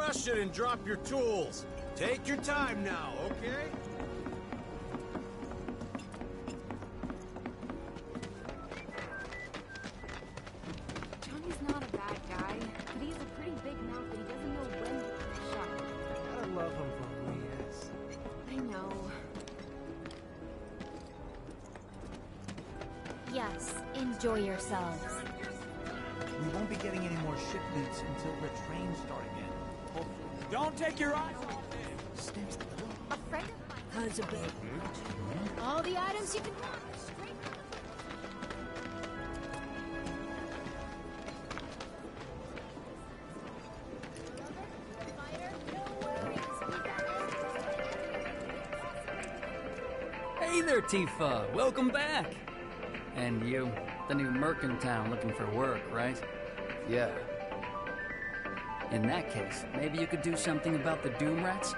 rush it and drop your tools. Take your time now, okay? Johnny's not a bad guy, but he's a pretty big mouth and he doesn't know when to keep it shut. I love him for who he is. I know. Yes, enjoy yourselves. We won't be getting any more ship leads until the trains start again. Hopefully. Don't take your eyes off it! A friend of mine has a bit. All the items you can want. Straight Hey there, Tifa. Welcome back. And you, the new merc in town looking for work, right? Yeah. In that case, maybe you could do something about the Doom Rats?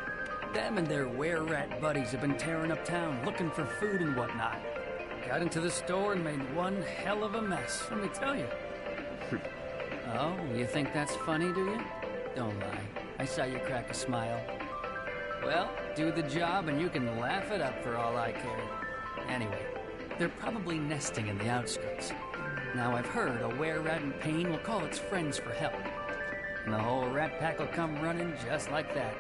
Them and their were-rat buddies have been tearing up town looking for food and whatnot. Got into the store and made one hell of a mess, let me tell you. Oh, you think that's funny, do you? Don't lie. I saw you crack a smile. Well, do the job and you can laugh it up for all I care. Anyway, they're probably nesting in the outskirts. Now I've heard a were-rat in pain will call its friends for help. And the whole rat pack will come running just like that.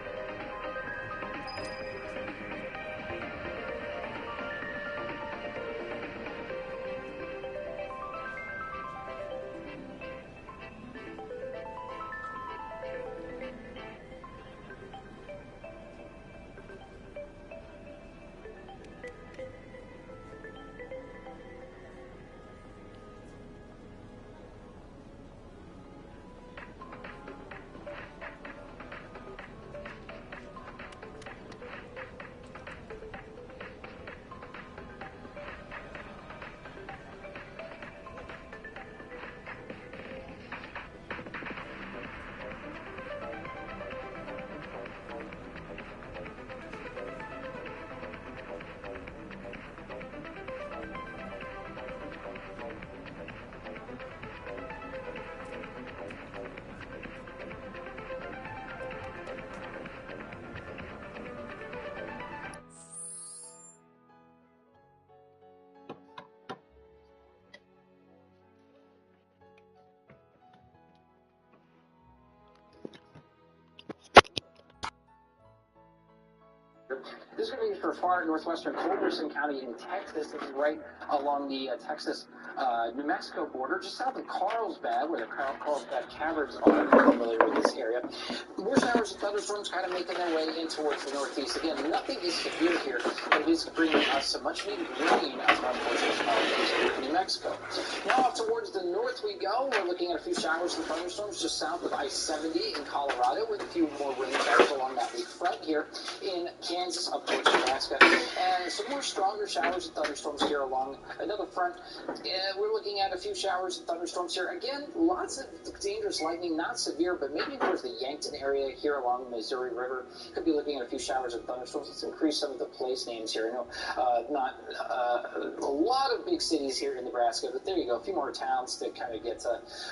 This is going to be for far northwestern Culberson County in Texas. This is right along the Texas-New Mexico border, just south of Carlsbad, where the Carlsbad Caverns are. If you're familiar with this area. More showers and thunderstorms kind of making their way in towards the northeast. Again, nothing is severe here, but it is bringing us some much-needed rain out of our portions of New Mexico. Now off towards the north we go. We're looking at a few showers and thunderstorms just south of I-70 in Colorado, with a few more rain showers along that big front here in Kansas, up towards Nebraska, and some more stronger showers and thunderstorms here along another front. We're looking at a few showers and thunderstorms here. Again, lots of dangerous lightning, not severe, but maybe towards the Yankton area here along the Missouri River. Could be looking at a few showers and thunderstorms. Let's increase some of the place names here. I know not a lot of big cities here in Nebraska, but there you go. A few more towns to kind of get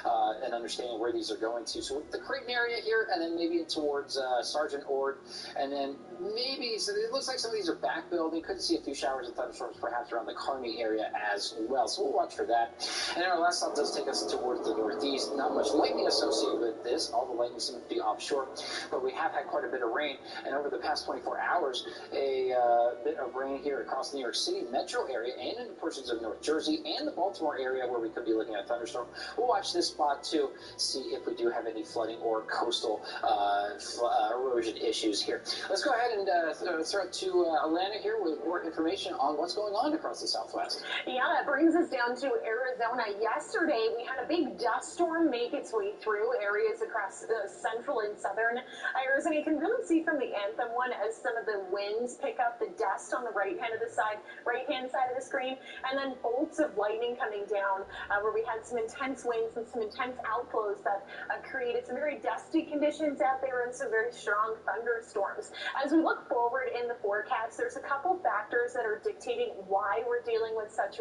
an understanding where these are going to. So the Creighton area here, and then maybe towards Sergeant Ord, and then maybe, so it looks like some of these are back building. Could see a few showers and thunderstorms perhaps around the Kearney area as well. So we'll watch for that. And then our last stop does take us towards the northeast. Not much lightning associated with this. All the lightning seems to be offshore, but we have had quite a bit of rain. And over the past 24 hours, a bit of rain here across the New York City metro area and in portions of North Jersey and the Baltimore area where we could be looking at a thunderstorm. We'll watch this spot too, see if we do have any flooding or coastal erosion issues here. Let's go ahead and throw it to Alana here with more information on what's going on across the Southwest. Yeah, that brings us down to Arizona. Yesterday, we had a big dust storm make its way through areas across central and southern Arizona. You can really see from the Anthem one as some of the winds pick up the dust on the right-hand side of the screen, and then bolts of lightning coming down where we had some intense winds and some intense outflows that created some very dusty conditions out there and some very strong thunderstorms. As we look forward forward in the forecast, there's a couple factors that are dictating why we're dealing with such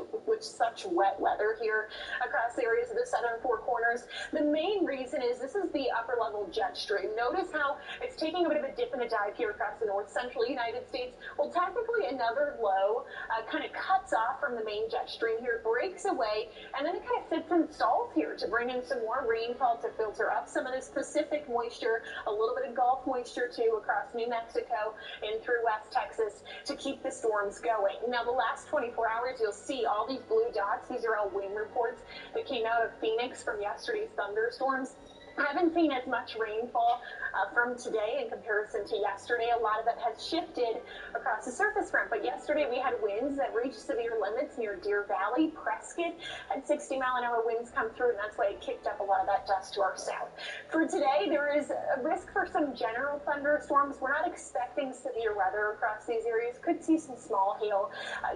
wet weather here across the areas of the southern Four Corners. The main reason is this is the upper level jet stream. Notice how it's taking a bit of a dip and a dive here across the north central United States. Well, technically another low kind of cuts off from the main jet stream here, breaks away, and then it kind of sits and stalls here to bring in some more rainfall to filter up some of this Pacific moisture, a little bit of Gulf moisture too across New Mexico and through West Texas to keep the storms going. Now, the last 24 hours, you'll see all these blue dots. These are all wind reports that came out of Phoenix from yesterday's thunderstorms. I haven't seen as much rainfall from today in comparison to yesterday. A lot of it has shifted across the surface front, but yesterday we had winds that reached severe limits near Deer Valley. Prescott had 60-mile-an-hour winds come through, and that's why it kicked up a lot of that dust to our south. For today, there is a risk for some general thunderstorms. We're not expecting severe weather across these areas. Could see some small hail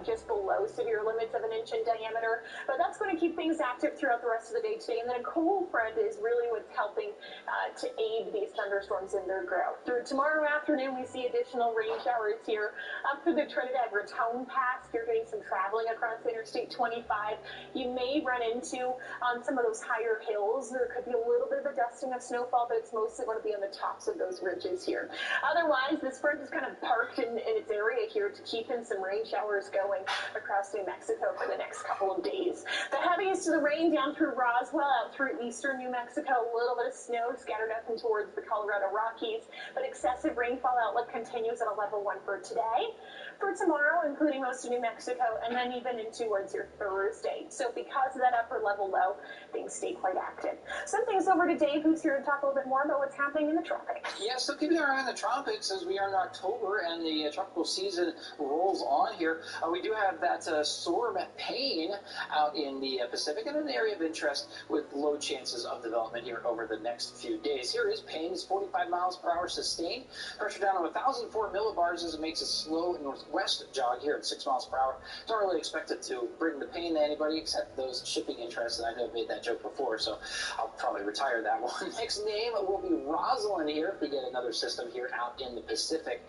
just below severe limits of an inch in diameter, but that's going to keep things active throughout the rest of the day today. And then a cold front is really what's helping to aid these thunderstorms in their growth. Through tomorrow afternoon, we see additional rain showers here up through the Trinidad-Raton Pass. If you're getting some traveling across Interstate 25, you may run into on some of those higher hills. There could be a little bit of a dusting of snowfall, but it's mostly going to be on the tops of those ridges here. Otherwise, this front is kind of parked in its area here to keep in some rain showers going across New Mexico for the next couple of days. The heaviest of the rain down through Roswell, out through eastern New Mexico, a little bit of snow scattered up and towards the Colorado Rockies, but excessive rainfall outlook continues at a level 1 for today. For tomorrow, including most of New Mexico, and then even in towards your Thursday. So because of that upper level low, things stay quite active. Some things over to Dave, who's here to talk a little bit more about what's happening in the tropics. Yeah, so keeping our eye on the tropics as we are in October and the tropical season rolls on here. We do have that storm Paine out in the Pacific and an area of interest with low chances of development here over the next few days. Here is Paine's 45 miles per hour sustained. Pressure down to 1,004 millibars as it makes a slow northwest jog here at 6 miles per hour. Don't really expect it to bring the pain to anybody except those shipping interests, and I know I've made that joke before, so I'll probably retire that one. Next name will be Rosalind here if we get another system here out in the Pacific.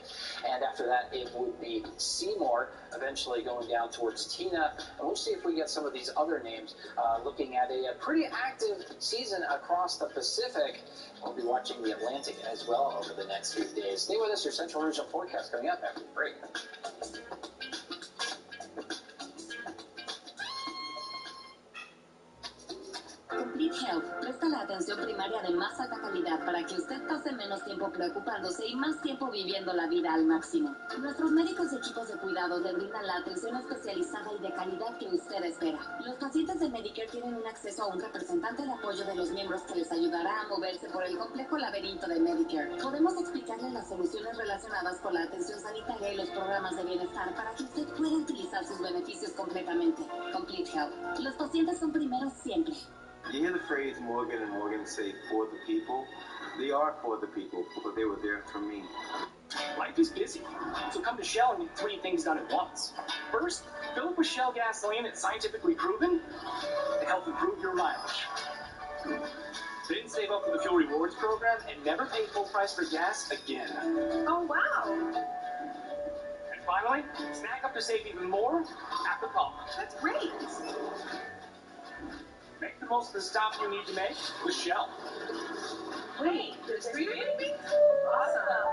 And after that, it would be Seymour, eventually going down towards Tina. And we'll see if we get some of these other names. Looking at a pretty active season across the Pacific. We'll be watching the Atlantic as well over the next few days. Stay with us. Your Central Regional forecast coming up after the break. Complete Health presta la atención primaria de más alta calidad para que usted pase menos tiempo preocupándose y más tiempo viviendo la vida al máximo. Nuestros médicos y equipos de cuidado le brindan la atención especializada y de calidad que usted espera. Los pacientes de Medicare tienen un acceso a un representante de apoyo de los miembros que les ayudará a moverse por el complejo laberinto de Medicare. Podemos explicarle las soluciones relacionadas con la atención sanitaria y los programas de bienestar para que usted pueda utilizar sus beneficios completamente. Complete Health. Los pacientes son primeros siempre. You hear the phrase Morgan and Morgan say, for the people? They are for the people, but they were there for me. Life is busy, so come to Shell and get 3 things done at once. First, fill up with Shell gasoline that's scientifically proven to help improve your mileage. Then save up for the Fuel Rewards program and never pay full price for gas again. Oh, wow. And finally, snack up to save even more at the pump. That's great. Make the most of the stop you need to make with Shell. Wait, there's 3 things? Awesome.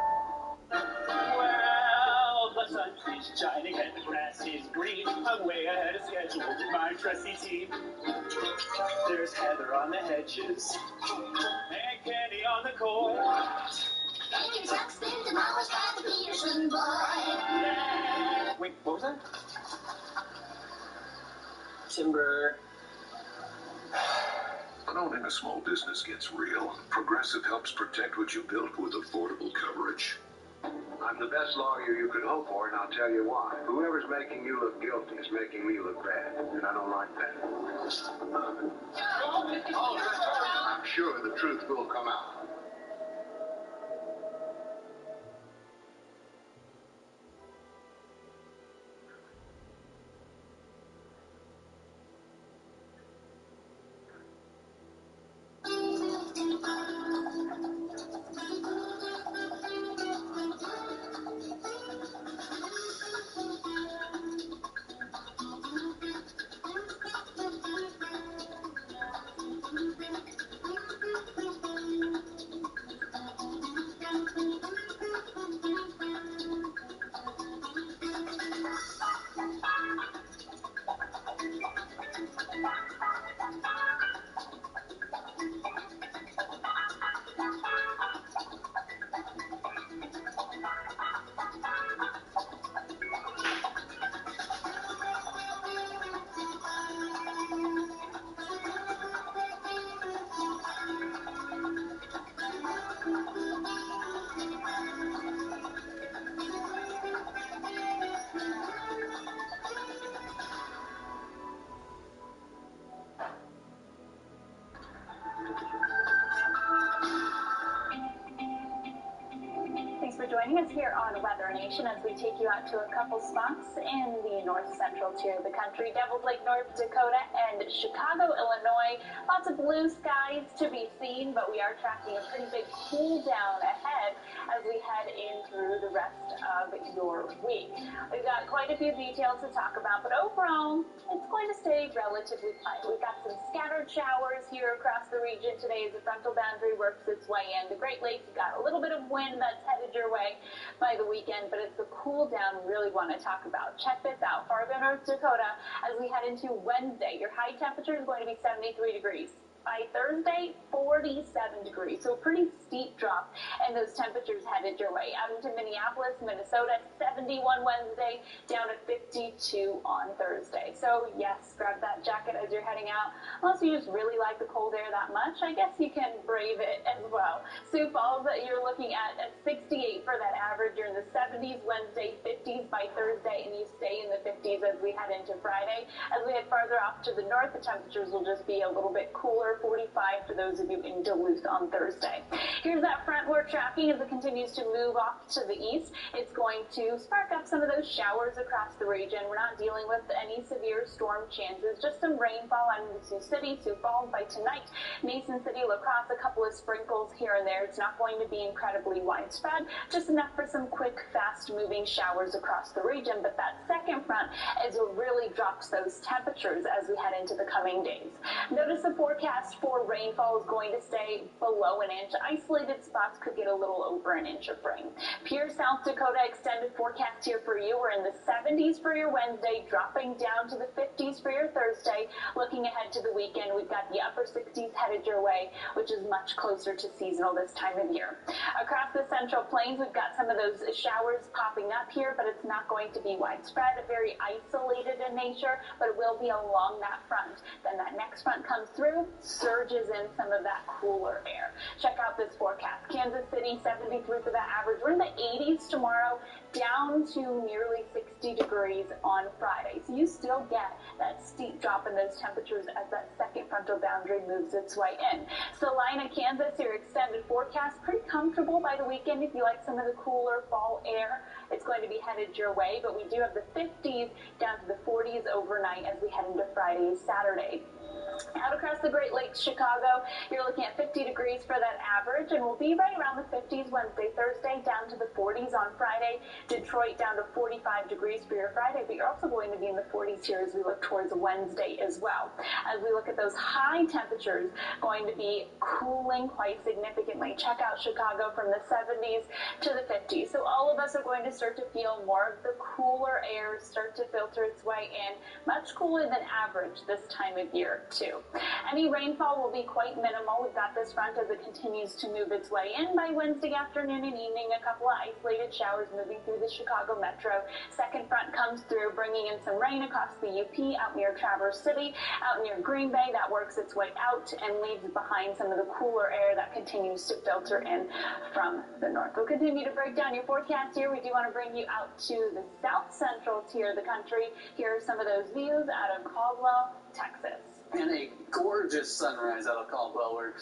Well, the sun is shining and the grass is green. I'm way ahead of schedule with my trusty team. There's heather on the hedges and candy on the court. Making trucks spin tomorrow's by the Peterson boy. Yeah. Wait, what was that? Timber. When owning a small business gets real, Progressive helps protect what you built with affordable coverage. I'm the best lawyer you could hope for, and I'll tell you why. Whoever's making you look guilty is making me look bad, and I don't like that. I'm sure the truth will come out. joining us here on Weather Nation as we take you out to a couple spots in the north central tier of the country. Devil's Lake, North Dakota, and Chicago, Illinois. Lots of blue skies to be seen, but we are tracking a pretty big cool down ahead as we head in through the rest of your week. We've got quite a few details to talk about, but overall, it's going to stay relatively quiet. We've got some scattered showers here across the region today as the frontal boundary works its way in. The Great Lakes got a little bit of wind that's headed your way by the weekend, but it's the cool down we really want to talk about. Check this out. Fargo, North Dakota, as we head into Wednesday, your high temperature is going to be 73 degrees. By Thursday, 47 degrees. So a pretty steep drop, and those temperatures headed your way. Out into Minneapolis, Minnesota, 71 Wednesday, down to 52 on Thursday. So yes, grab that jacket as you're heading out. Unless you just really like the cold air that much, I guess you can brave it as well. Sioux Falls, you're looking at 68 for that average. You're in the 70s Wednesday, 50s by Thursday, and you stay in the 50s as we head into Friday. As we head farther off to the north, the temperatures will just be a little bit cooler. 45 for those of you in Duluth on Thursday. Here's that front we're tracking as it continues to move off to the east. It's going to spark up some of those showers across the region. We're not dealing with any severe storm chances, just some rainfall on Sioux City, Sioux Falls by tonight. Mason City, La Crosse, a couple of sprinkles here and there. It's not going to be incredibly widespread, just enough for some quick, fast-moving showers across the region. But that second front is what really drops those temperatures as we head into the coming days. Notice the forecast for rainfall is going to stay below an inch. Isolated spots could get a little over an inch of rain. Pierre, South Dakota, extended forecast here for you. We're in the 70s for your Wednesday, dropping down to the 50s for your Thursday. Looking ahead to the weekend, we've got the upper 60s headed your way, which is much closer to seasonal this time of year. Across the Central Plains, we've got some of those showers popping up here, but it's not going to be widespread, very isolated in nature, but it will be along that front. Then that next front comes through, surges in some of that cooler air. Check out this forecast. Kansas City, 73 for that average. We're in the 80s tomorrow, down to nearly 60 degrees on Friday. So you still get that steep drop in those temperatures as that second frontal boundary moves its way in. Salina, Kansas, your extended forecast, pretty comfortable by the weekend if you like some of the cooler fall air. It's going to be headed your way, but we do have the 50s down to the 40s overnight as we head into Friday, Saturday. Out across the Great Lakes, Chicago, you're looking at 50 degrees for that average, and we'll be right around the 50s Wednesday, Thursday, down to the 40s on Friday. Detroit down to 45 degrees for your Friday, but you're also going to be in the 40s here as we look towards Wednesday as well. As we look at those high temperatures, going to be cooling quite significantly. Check out Chicago from the 70s to the 50s. So all of us are going to start to feel more of the cooler air start to filter its way in, much cooler than average this time of year, too. Any rainfall will be quite minimal. We've got this front as it continues to move its way in by Wednesday afternoon and evening. A couple of isolated showers moving through the Chicago metro. Second front comes through, bringing in some rain across the UP, out near Traverse City, out near Green Bay. That works its way out and leaves behind some of the cooler air that continues to filter in from the north. We'll continue to break down your forecast here. We do want to bring you out to the south central tier of the country. Here are some of those views out of Caldwell, Texas. And a gorgeous sunrise out of Caldwell, where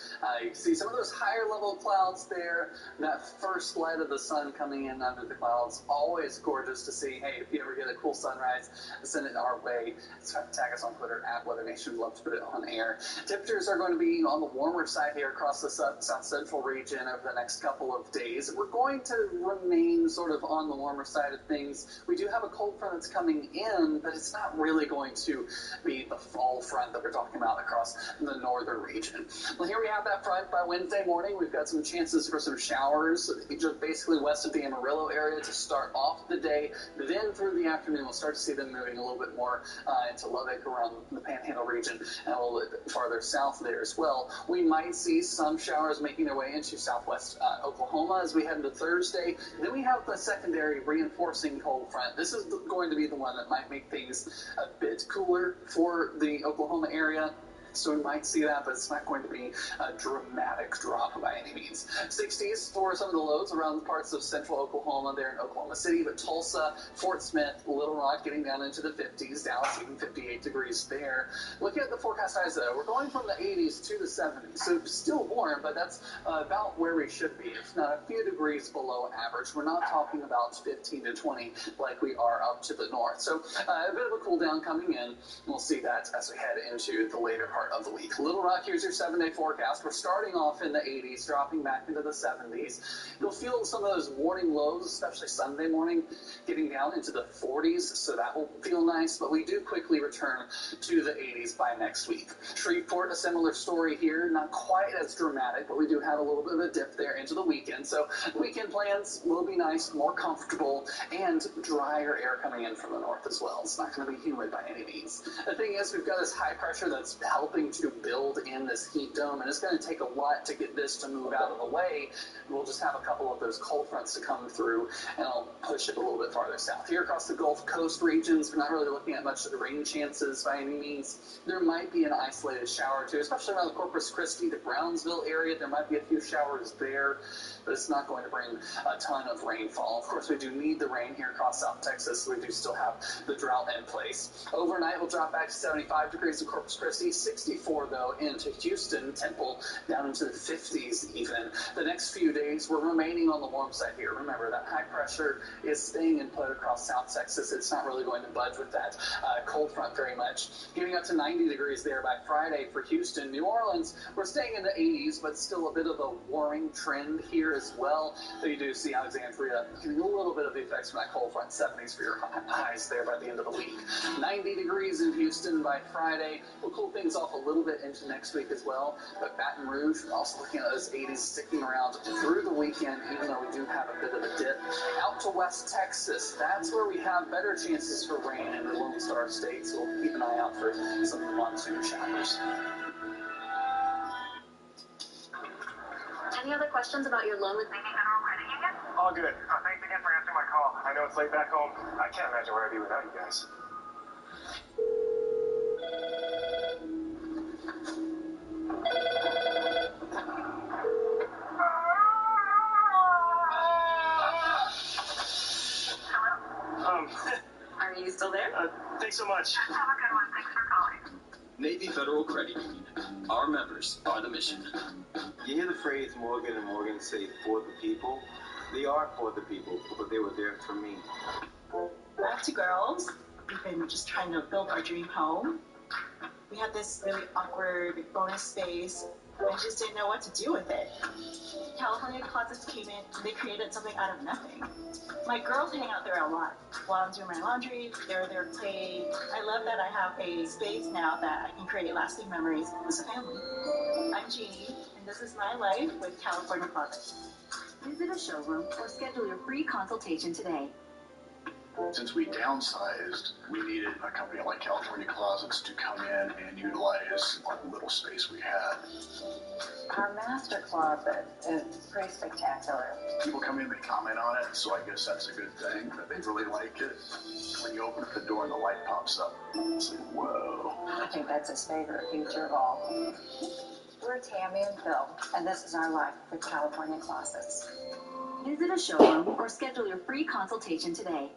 you can see some of those higher level clouds there. That first light of the sun coming in under the clouds, always gorgeous to see. Hey, if you ever get a cool sunrise, send it our way. Tag us on Twitter at Weather Nation. We'd love to put it on air. Temperatures are going to be on the warmer side here across the south central region over the next couple of days. We're going to remain sort of on the warmer side of things. We do have a cold front that's coming in, but it's not really going to be the fall front that we're talking about across the northern region. Well, here we have that front by Wednesday morning. We've got some chances for some showers, just basically west of the Amarillo area to start off the day. Then through the afternoon, we'll start to see them moving a little bit more into Lubbock around the Panhandle region and a little bit farther south there as well. We might see some showers making their way into southwest Oklahoma as we head into Thursday. Then we have the secondary reinforcing cold front. This is going to be the one that might make things a bit cooler for the Oklahoma area. So we might see that, but it's not going to be a dramatic drop by any means. 60s for some of the lows around parts of central Oklahoma there in Oklahoma City, but Tulsa, Fort Smith, Little Rock getting down into the 50s, Dallas even 58 degrees there. Looking at the forecast eyes though, we're going from the 80s to the 70s, so still warm, but that's about where we should be. If not a few degrees below average. We're not talking about 15 to 20 like we are up to the north. So a bit of a cool down coming in. We'll see that as we head into the later part of the week. Little Rock, here's your 7-day forecast. We're starting off in the 80s, dropping back into the 70s. You'll feel some of those morning lows, especially Sunday morning, getting down into the 40s, so that will feel nice, but we do quickly return to the 80s by next week. Shreveport, a similar story here, not quite as dramatic, but we do have a little bit of a dip there into the weekend, so weekend plans will be nice, more comfortable, and drier air coming in from the north as well. It's not going to be humid by any means. The thing is, we've got this high pressure that's helping to build in this heat dome, and it's going to take a lot to get this to move out of the way. We'll just have a couple of those cold fronts to come through, and I'll push it a little bit farther south. Here across the Gulf Coast regions, we're not really looking at much of the rain chances by any means. There might be an isolated shower or two, especially around the Corpus Christi, the Brownsville area. There might be a few showers there, but it's not going to bring a ton of rainfall. Of course, we do need the rain here across South Texas, so we do still have the drought in place. Overnight, we'll drop back to 75 degrees in Corpus Christi, 64 though into Houston, Temple, down into the 50s even. The next few days, we're remaining on the warm side here. Remember, that high pressure is staying in put across South Texas. It's not really going to budge with that cold front very much. Getting up to 90 degrees there by Friday for Houston. New Orleans, we're staying in the 80s, but still a bit of a warming trend here as well. So you do see Alexandria getting a little bit of the effects from that cold front, 70s for your highs there by the end of the week. 90 degrees in Houston by Friday. We'll cool things off a little bit into next week as well. But Baton Rouge, we're also looking at those 80s sticking around through the weekend, even though we do have a bit of a dip. Out to West Texas, that's where we have better chances for rain in the Lone Star State, so we'll keep an eye out for some monsoon showers. Any other questions about your loan with Navy Federal Credit Union? All good. Thanks again for answering my call. I know it's late back home. I can't imagine where I'd be without you guys. Are you still there? Thanks so much. Have a good one. Thanks for calling. Navy Federal Credit Union. Our members are the mission. You hear the phrase Morgan and Morgan say, for the people? They are for the people, but they were there for me. We're up to girls. We've been just trying to build our dream home. We had this really awkward bonus space. I just didn't know what to do with it. California Closets came in and they created something out of nothing. My girls hang out there a lot. While I'm doing my laundry, they're there playing. I love that I have a space now that I can create lasting memories as a family. I'm Jeannie, and this is my life with California Closets. Visit a showroom or schedule your free consultation today. Since we downsized, we needed a company like California Closets to come in and utilize what little space we had. Our master closet is pretty spectacular. People come in, they comment on it, so I guess that's a good thing, that they really like it. When you open up the door and the light pops up, it's like, whoa. I think that's his favorite feature of all. We're Tammy and Phil, and this is our life with California Closets. Visit a showroom or schedule your free consultation today.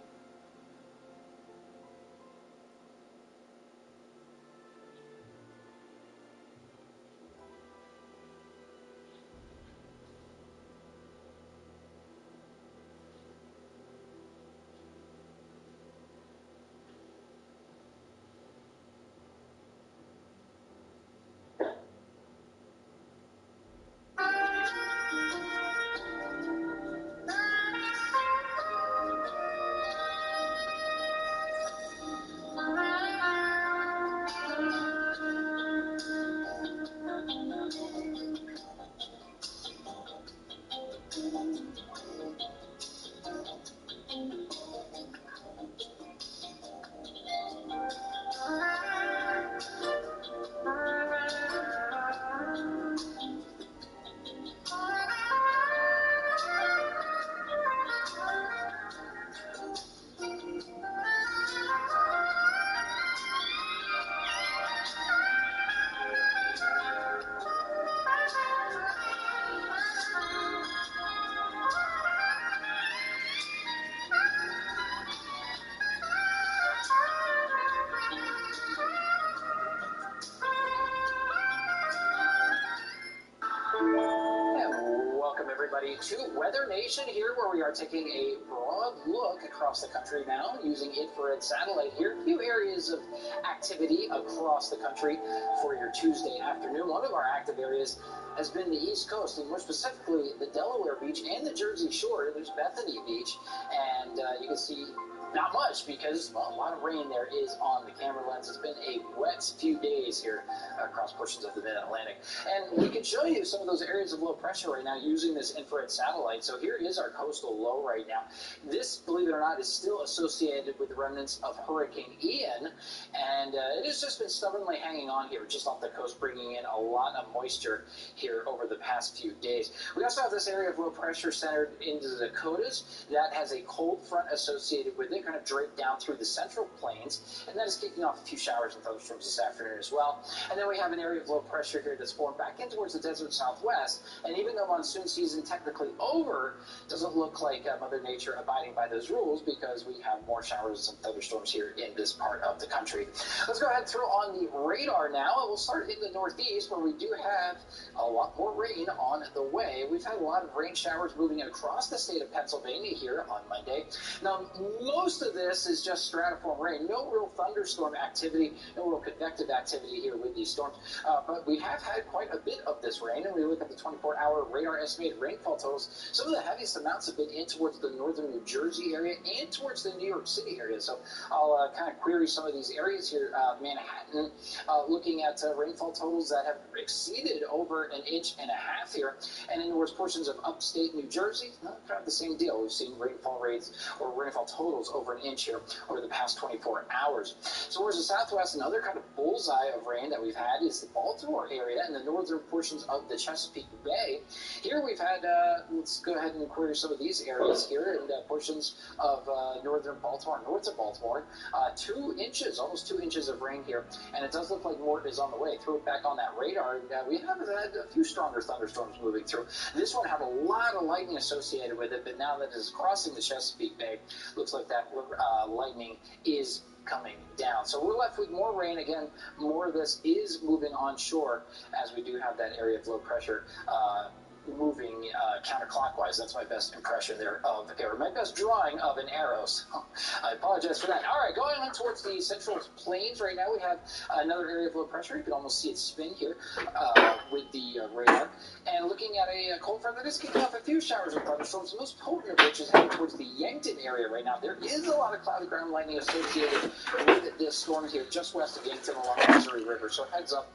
everybody, to Weather Nation here, where we are taking a broad look across the country now using infrared satellite here. A few areas of activity across the country for your Tuesday afternoon. One of our active areas has been the East Coast, and more specifically the Delaware Beach and the Jersey Shore. There's Bethany Beach, and you can see not much because, well, a lot of rain there is on the camera lens. It's been a wet few days here across portions of the Mid-Atlantic. And we can show you some of those areas of low pressure right now using this infrared satellite. So here is our coastal low right now. This, believe it or not, is still associated with the remnants of Hurricane Ian. And it has just been stubbornly hanging on here just off the coast, bringing in a lot of moisture here over the past few days. We also have this area of low pressure centered into the Dakotas that has a cold front associated with it, kind of draped down through the central plains, and that is kicking off a few showers and thunderstorms this afternoon as well. And then we have an area of low pressure here that's formed back in towards the desert southwest, and even though monsoon season technically over, doesn't look like Mother Nature abiding by those rules because we have more showers and thunderstorms here in this part of the country. Let's go ahead and throw on the radar now, and we'll start in the northeast where we do have a lot more rain on the way. We've had a lot of rain showers moving across the state of Pennsylvania here on Monday. Now, most of this is just stratiform rain. No real thunderstorm activity, no real convective activity here with these storms. But we have had quite a bit of this rain, and we look at the 24-hour radar estimated rainfall totals. Some of the heaviest amounts have been in towards the northern New Jersey area and towards the New York City area. So I'll kind of query some of these areas here. Manhattan, looking at rainfall totals that have exceeded over 1.5 inches here. And in towards portions of upstate New Jersey, kind of the same deal. We've seen rainfall rates or rainfall totals over 1 inch here over the past 24 hours. So towards the southwest, another kind of bullseye of rain that we've had is the Baltimore area and the northern portions of the Chesapeake Bay. Here we've had, let's go ahead and query some of these areas here and portions of northern Baltimore, north of Baltimore. 2 inches, almost 2 inches of rain here, and it does look like more is on the way. Throw it back on that radar, and we have had a few stronger thunderstorms moving through. This one had a lot of lightning associated with it, but now that it is crossing the Chesapeake Bay, looks like that lightning is coming down. So we're left with more rain. Again, more of this is moving onshore as we do have that area of low pressure moving counterclockwise. That's my best impression there of the arrow. My best drawing of an arrow. So I apologize for that. All right, going on towards the central plains right now, we have another area of low pressure. You can almost see it spin here with the radar. And looking at a cold front that is kicking off a few showers and thunderstorms, the most potent of which is heading towards the Yankton area right now. There is a lot of cloudy ground lightning associated with this storm here just west of Yankton along the Missouri River. So heads up